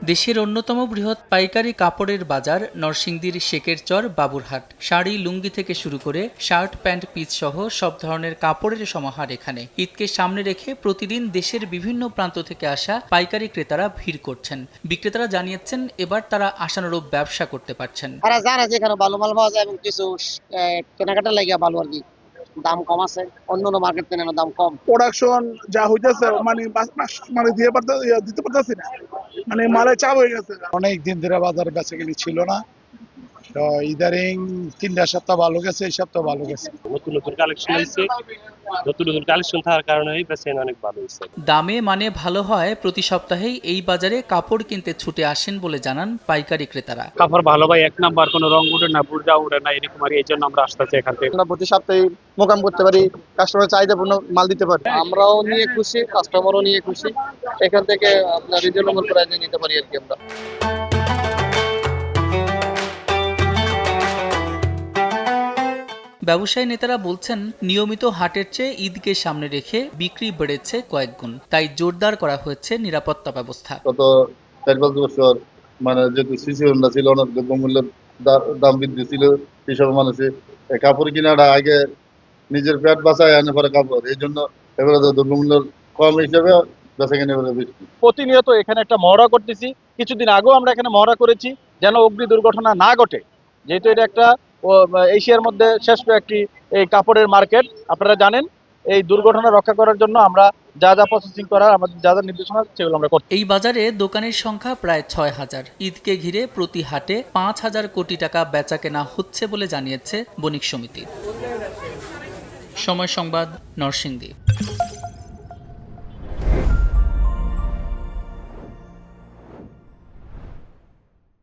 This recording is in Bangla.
দেশের অন্যতম বৃহৎ পাইকারি কাপড়ের বাজার নরসিংদীর শেকেরচর বাবুরহাট। শাড়ি, লুঙ্গি থেকে শুরু করে শার্ট, প্যান্ট, পিস সহ সব ধরনের কাপড়ের সমাহার এখানে। ঈদকে সামনে রেখে প্রতিদিন দেশের বিভিন্ন প্রান্ত থেকে আসা পাইকারি ক্রেতারা ভিড় করছেন। বিক্রেতারা জানিয়েছেন এবার তারা আশানুরূপ ব্যবসা করতে পারছেন। তারা জানে যে এখানে ভালো মাল পাওয়া যায় এবং কিছু কেনাকাটা লাগিয়ে ভালো আর কি দাম কম আছে, অন্য মার্কেট থেকে দাম কম। প্রোডাকশন যা হইতেছে মানে দিতে পারতেছি না, মানে মালের চাপ হয়ে গেছে। অনেক দিন ধরে বাজারে বেচাকেনি ছিল না, তো ইদারিং 3টা সপ্তাহ ভালো গেছে, এই সপ্তাহ ভালো গেছে। নতুন কালেকশন হয়েছে, নতুন কালেকশন থাকার কারণে বেচেন অনেক ভালো হয়েছে। দামে মানে ভালো হয় প্রতি সপ্তাহেই এই বাজারে কাপড় কিনতে ছুটে আসেন বলে জানান পাইকারি ক্রেতারা। কাপড় ভালো ভাই, 1 নাম্বার, কোনো রং উঠে না, বুর্জা উঠে না, এরকম আর এই জন্য আমরা আসতেছি এখান থেকে। আমরা প্রতি সপ্তাহে মোকাম করতে পারি, কাস্টমার চাহিদাপূর্ণ মাল দিতে পারি। আমরাও নিয়ে খুশি, কাস্টমারও নিয়ে খুশি। এখান থেকে আপনার রিজনেবল প্রাইসে নিতে পারি আর কি আমরা। ব্যবসায়ী নেতারা বলছেন নিয়মিত হাটের চেয়ে ঈদকে সামনে রেখে বিক্রি বেড়েছে কয়েক গুণ, তাই জোরদার করা হয়েছে নিরাপত্তা ব্যবস্থা। গত 4-5 বছর মানে যেহেতু সিসি হোন্ডা ছিল, অনেক দ্রব্যমূল্যের দাম বৃদ্ধি ছিল, কৃষক মানুষের কাপড় কিনাটা আগে নিজের পেট বাঁচায় আনে পরে কাপড়, এই জন্য এবারে দ্রব্যমূল্য কম হিসেবে বেচা কিনে বেশি। প্রতিনিয়ত এখানে একটা মহড়া করতেছি, কিছুদিন আগেও আমরা এখানে মহড়া করেছি যেন অগ্নি দুর্ঘটনা না ঘটে, যেহেতু এটা একটা এশিয়ার মধ্যে শ্রেষ্ঠ একটি এই কাপড়ের মার্কেট। আপনারা জানেন এই দুর্ঘটনা রক্ষা করার জন্য আমরা যা প্রসেসিং করার আমাদের যা নির্দেশনা সেগুলো আমরা করছি। এই বাজারে দোকানের সংখ্যা প্রায় ৬,০০০। ঈদকে ঘিরে প্রতি হাটে ৫,০০০ কোটি টাকা বেচা কেনা হচ্ছে বলে জানিয়েছে বণিক সমিতি। সময় সংবাদ, নরসিংদী।